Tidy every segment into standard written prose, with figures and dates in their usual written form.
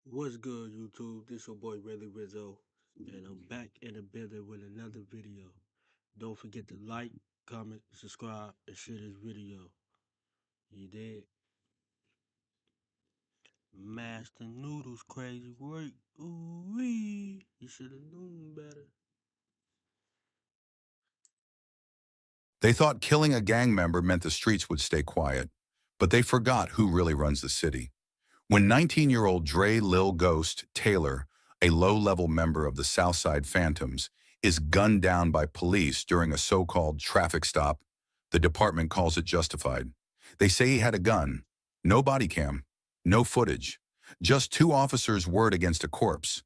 What's good, YouTube? This your boy Really Rizzo, and I'm back in the building with another video. Don't forget to like, comment, subscribe, and share this video. You did? Master Noodles crazy work. Ooh wee! You should have known better. They thought killing a gang member meant the streets would stay quiet, but they forgot who really runs the city. When 19-year-old Dre Lil Ghost Taylor, a low-level member of the Southside Phantoms, is gunned down by police during a so-called traffic stop, the department calls it justified. They say he had a gun, no body cam, no footage, just two officers' word against a corpse.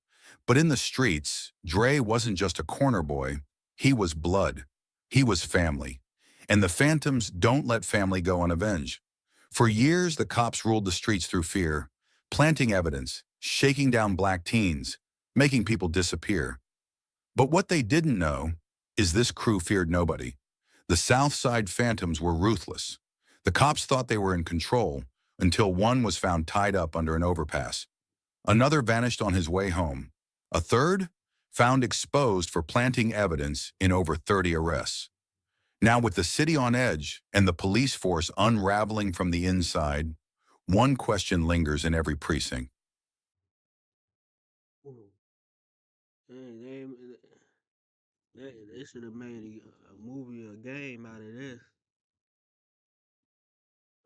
But in the streets, Dre wasn't just a corner boy, he was blood. He was family. And the Phantoms don't let family go unavenged. For years, the cops ruled the streets through fear, planting evidence, shaking down black teens, making people disappear. But what they didn't know is this crew feared nobody. The South Side Phantoms were ruthless. The cops thought they were in control until one was found tied up under an overpass. Another vanished on his way home. A third found exposed for planting evidence in over 30 arrests. Now, with the city on edge and the police force unraveling from the inside, one question lingers in every precinct. Ooh. They should have made a movie or a game out of this.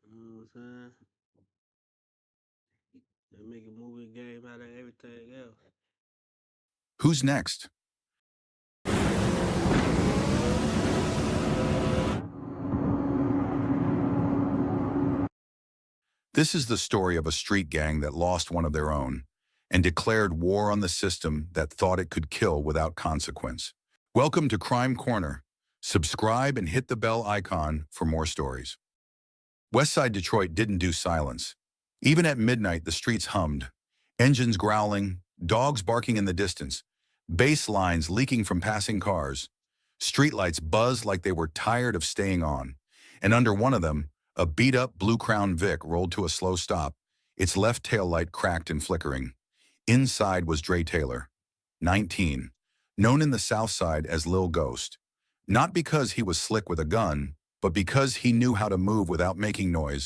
You know what I'm saying? They make a movie game out of everything else. Who's next? This is the story of a street gang that lost one of their own and declared war on the system that thought it could kill without consequence. Welcome to Crime Corner. Subscribe and hit the bell icon for more stories. Westside Detroit didn't do silence. Even at midnight, the streets hummed. Engines growling, dogs barking in the distance, bass lines leaking from passing cars. Streetlights buzzed like they were tired of staying on. And under one of them, a beat-up Blue Crown Vic rolled to a slow stop, its left tail light cracked and flickering. Inside was Dre Taylor, 19, known in the South Side as Lil Ghost. Not because he was slick with a gun, but because he knew how to move without making noise.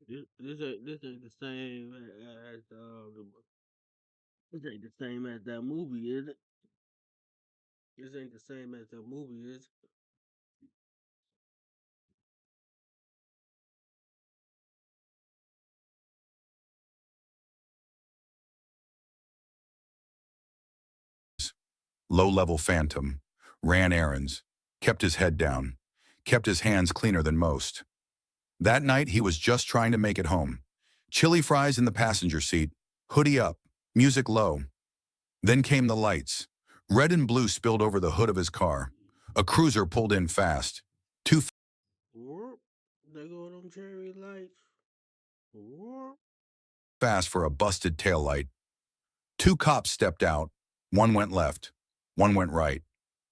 This ain't the same as this ain't the same as that movie, is it? This ain't the same as that movie, is it? Low-level phantom, ran errands, kept his head down, kept his hands cleaner than most. That night, he was just trying to make it home. Chili fries in the passenger seat, hoodie up, music low. Then came the lights. Red and blue spilled over the hood of his car. A cruiser pulled in fast. Too Whoop. They go them cherry lights. Whoop. fast for a busted taillight. Two cops stepped out. One went left. One went right.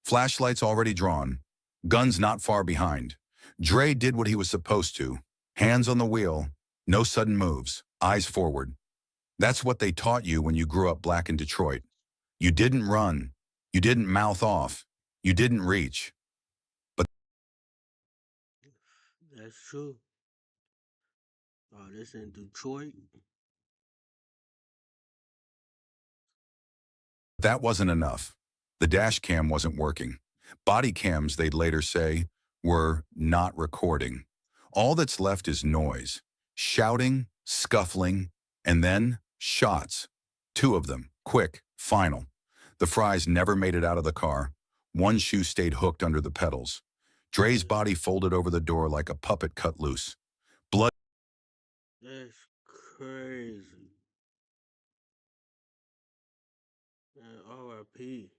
Flashlights already drawn. Guns not far behind. Dre did what he was supposed to. Hands on the wheel. No sudden moves. Eyes forward. That's what they taught you when you grew up black in Detroit. You didn't run. You didn't mouth off. You didn't reach. But That's true. Oh, this in Detroit. that wasn't enough. The dash cam wasn't working. Body cams, they'd later say, were not recording. All that's left is noise. Shouting, scuffling, and then shots. Two of them, quick, final. The fries never made it out of the car. One shoe stayed hooked under the pedals. Dre's body folded over the door like a puppet cut loose. Blood That's crazy. Man, R.I.P.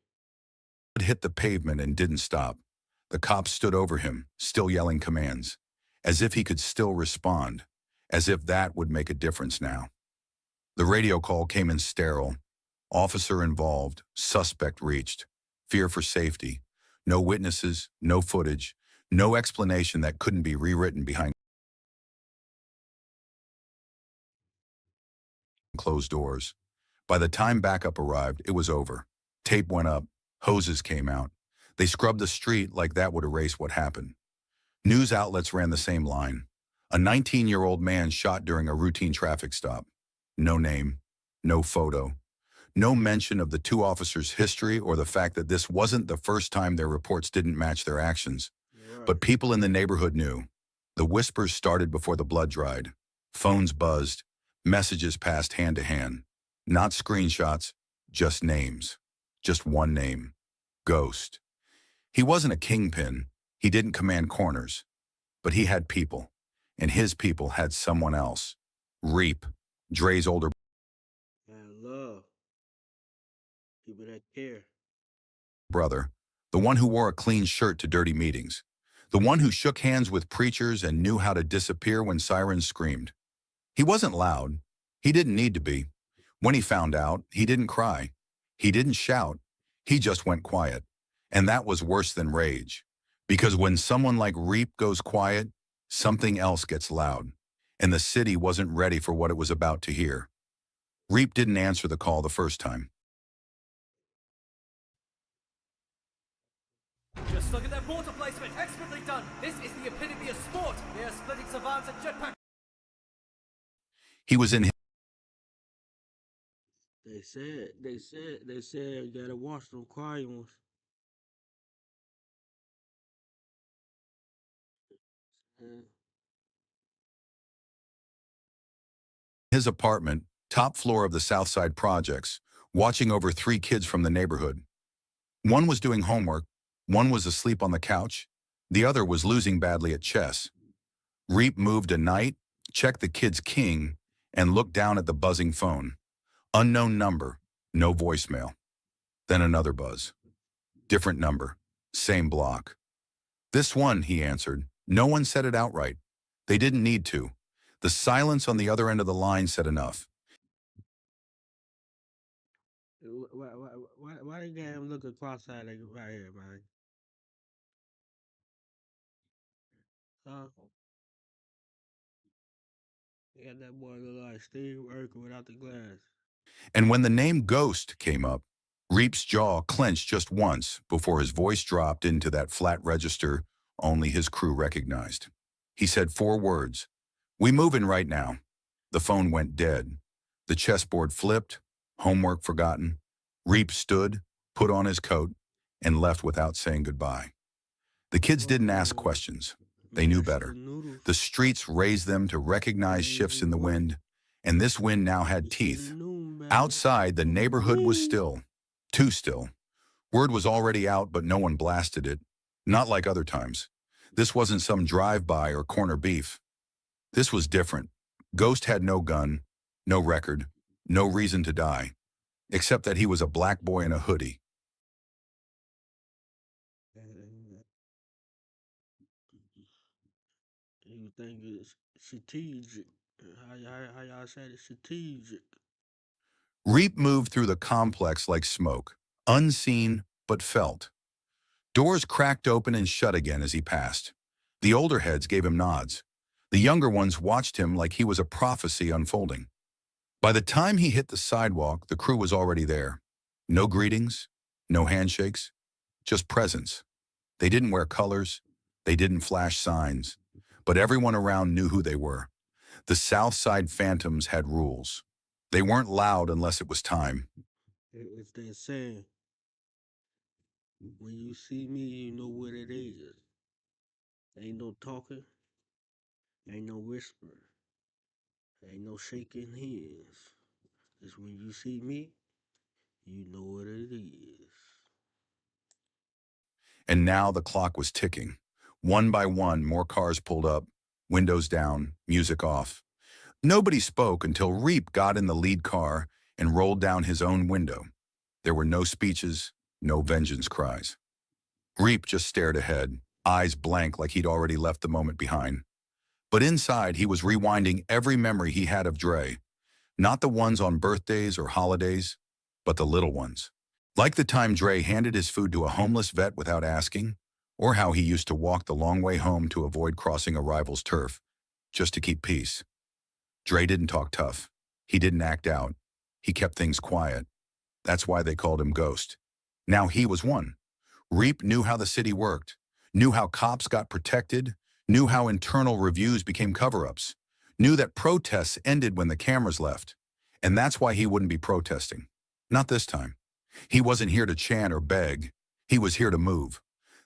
hit the pavement and didn't stop. The cops stood over him, still yelling commands, as if he could still respond, as if that would make a difference now. The radio call came in sterile. Officer involved, suspect reached. Fear for safety. No witnesses, no footage, No explanation that couldn't be rewritten behind closed doors. By the time backup arrived, it was over. Tape went up, hoses came out. They scrubbed the street like that would erase what happened. News outlets ran the same line. A 19-year-old man shot during a routine traffic stop. No name, no photo, no mention of the two officers' history or the fact that this wasn't the first time their reports didn't match their actions. Right. But people in the neighborhood knew. The whispers started before the blood dried. Phones buzzed, messages passed hand to hand. Not screenshots, just names. Just one name. Ghost. He wasn't a kingpin. He didn't command corners. But he had people. And his people had someone else. Reap, Dre's older And love. People that care. brother. The one who wore a clean shirt to dirty meetings. The one who shook hands with preachers and knew how to disappear when sirens screamed. He wasn't loud. He didn't need to be. When he found out, he didn't cry. He didn't shout. He just went quiet. And that was worse than rage. Because when someone like Reap goes quiet, something else gets loud. And the city wasn't ready for what it was about to hear. Reap didn't answer the call the first time. Just look at their water placement, expertly done. This is the epitome of sport. They are splitting savants and jetpack. He was in They said you gotta watch them quiet ones. Yeah. his apartment, top floor of the Southside Projects, watching over 3 kids from the neighborhood. One was doing homework, one was asleep on the couch, the other was losing badly at chess. Reap moved a knight, checked the kid's king, and looked down at the buzzing phone. Unknown number, no voicemail. Then another buzz. Different number, same block. This one, he answered. No one said it outright. They didn't need to. The silence on the other end of the line said enough. Why they got him looking cross-eyed like right here, man? Huh? They got that boy look like Steve Urkel without the glass. And when the name Ghost came up, Reap's jaw clenched just once before his voice dropped into that flat register only his crew recognized. He said 4 words. We moving right now. The phone went dead. The chessboard flipped, homework forgotten. Reap stood, put on his coat, and left without saying goodbye. The kids didn't ask questions. They knew better. The streets raised them to recognize shifts in the wind, and this wind now had teeth. Outside, the neighborhood was still. Too still. Word was already out, but no one blasted it. Not like other times. This wasn't some drive-by or corner beef. This was different. Ghost had no gun, no record, no reason to die, except that he was a black boy in a hoodie. You think it's strategic? How y'all said it's strategic? Reap moved through the complex like smoke, unseen but felt. Doors cracked open and shut again as he passed. The older heads gave him nods. The younger ones watched him like he was a prophecy unfolding. By the time he hit the sidewalk, the crew was already there. No greetings, no handshakes, just presence. They didn't wear colors, they didn't flash signs, but everyone around knew who they were. The Southside Phantoms had rules. They weren't loud unless it was time. It's that saying. When you see me, you know what it is. Ain't no talking, ain't no whisper, ain't no shaking hands. It's when you see me, you know what it is. And now the clock was ticking. One by one, more cars pulled up, windows down, music off. Nobody spoke until Reap got in the lead car and rolled down his own window. There were no speeches, no vengeance cries. Reap just stared ahead, eyes blank like he'd already left the moment behind. But inside, he was rewinding every memory he had of Dre. Not the ones on birthdays or holidays, but the little ones. Like the time Dre handed his food to a homeless vet without asking, or how he used to walk the long way home to avoid crossing a rival's turf, just to keep peace. Dre didn't talk tough. He didn't act out. He kept things quiet. That's why they called him Ghost. Now he was one. Reap knew how the city worked, knew how cops got protected, knew how internal reviews became cover-ups, knew that protests ended when the cameras left. And that's why he wouldn't be protesting. Not this time. He wasn't here to chant or beg. He was here to move.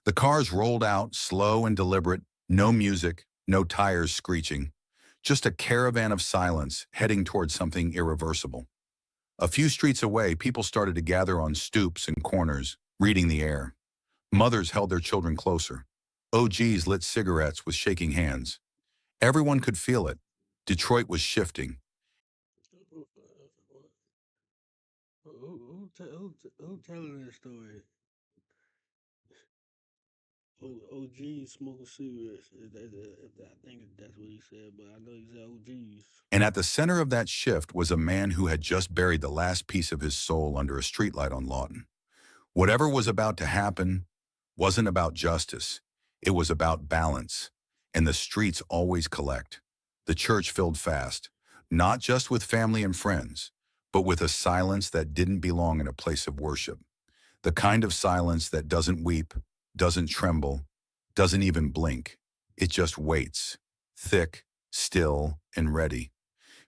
The cars rolled out, slow and deliberate, no music, no tires screeching. Just a caravan of silence heading towards something irreversible. A few streets away, people started to gather on stoops and corners, reading the air. Mothers held their children closer. OGs lit cigarettes with shaking hands. Everyone could feel it. Detroit was shifting. Who telling this story? OGs smoking cigarettes. I think that's what he said, but I know he said OGs. And at the center of that shift was a man who had just buried the last piece of his soul under a streetlight on Lawton. Whatever was about to happen wasn't about justice. It was about balance. And the streets always collect. The church filled fast, not just with family and friends, but with a silence that didn't belong in a place of worship. The kind of silence that doesn't weep, doesn't tremble, doesn't even blink. It just waits, thick, still, and ready.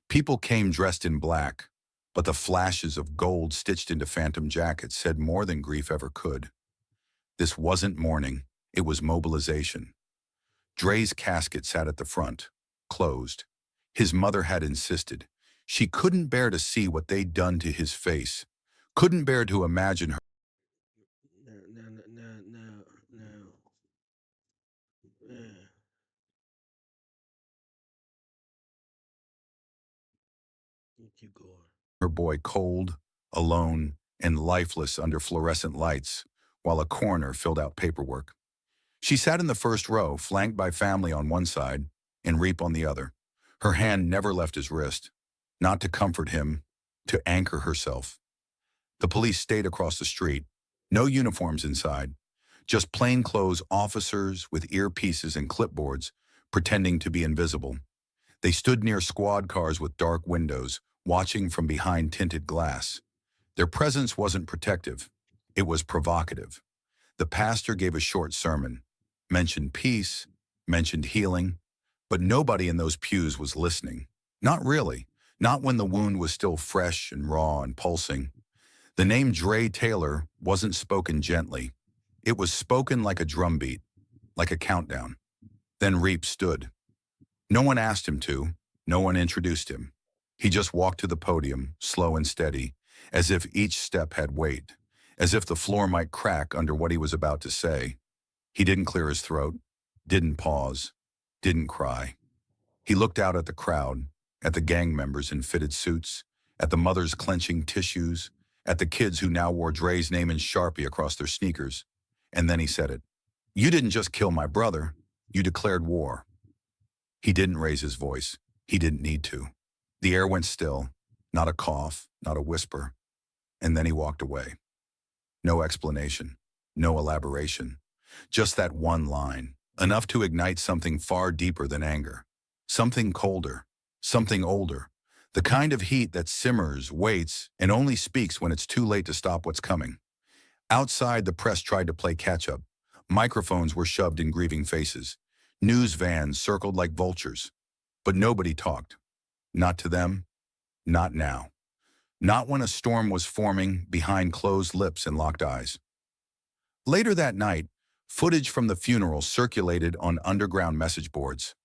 People came dressed in black, but the flashes of gold stitched into phantom jackets said more than grief ever could. This wasn't mourning, it was mobilization. Dre's casket sat at the front, closed. His mother had insisted. She couldn't bear to see what they'd done to his face, couldn't bear to imagine her. Now, yeah. Keep going. Her boy cold, alone, and lifeless under fluorescent lights, while a coroner filled out paperwork. She sat in the first row, flanked by family on one side and Reap on the other. Her hand never left his wrist, not to comfort him, to anchor herself. The police stayed across the street, no uniforms inside, just plainclothes officers with earpieces and clipboards, pretending to be invisible. They stood near squad cars with dark windows, watching from behind tinted glass. Their presence wasn't protective. It was provocative. The pastor gave a short sermon, mentioned peace, mentioned healing, but nobody in those pews was listening. Not really. Not when the wound was still fresh and raw and pulsing. The name Dre Taylor wasn't spoken gently. It was spoken like a drumbeat, like a countdown. Then Reap stood. No one asked him to. No one introduced him. He just walked to the podium, slow and steady, as if each step had weight, as if the floor might crack under what he was about to say. He didn't clear his throat, didn't pause, didn't cry. He looked out at the crowd, at the gang members in fitted suits, at the mothers clenching tissues, at the kids who now wore Dre's name in Sharpie across their sneakers. And then he said it. You didn't just kill my brother, you declared war. He didn't raise his voice. He didn't need to. The air went still, not a cough, not a whisper. And then he walked away. No explanation, no elaboration. Just that one line, enough to ignite something far deeper than anger. Something colder, something older. The kind of heat that simmers, waits, and only speaks when it's too late to stop what's coming. Outside, the press tried to play catch-up. Microphones were shoved in grieving faces. News vans circled like vultures. But nobody talked. Not to them, not now. Not when a storm was forming behind closed lips and locked eyes. Later that night, footage from the funeral circulated on underground message boards.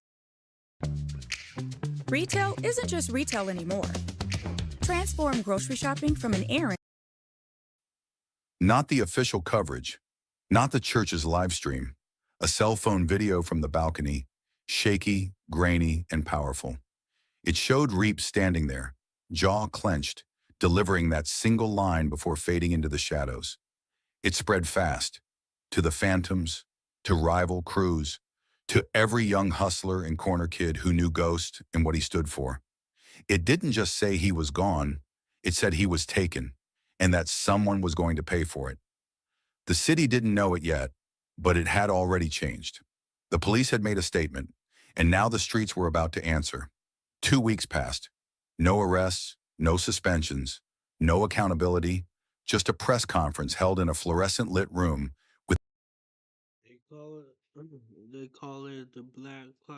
Retail isn't just retail anymore. Transform grocery shopping from an errand. Not the official coverage, not the church's live stream. A cell phone video from the balcony, shaky, grainy, and powerful. It showed Reap standing there, jaw clenched, delivering that single line before fading into the shadows. It spread fast, to the phantoms, to rival crews, to every young hustler and corner kid who knew Ghost and what he stood for. It didn't just say he was gone, it said he was taken, and that someone was going to pay for it. The city didn't know it yet, But it had already changed. The police had made a statement, and now the streets were about to answer. 2 weeks passed. No arrests, no suspensions, no accountability, just a press conference held in a fluorescent-lit room with They call it the Black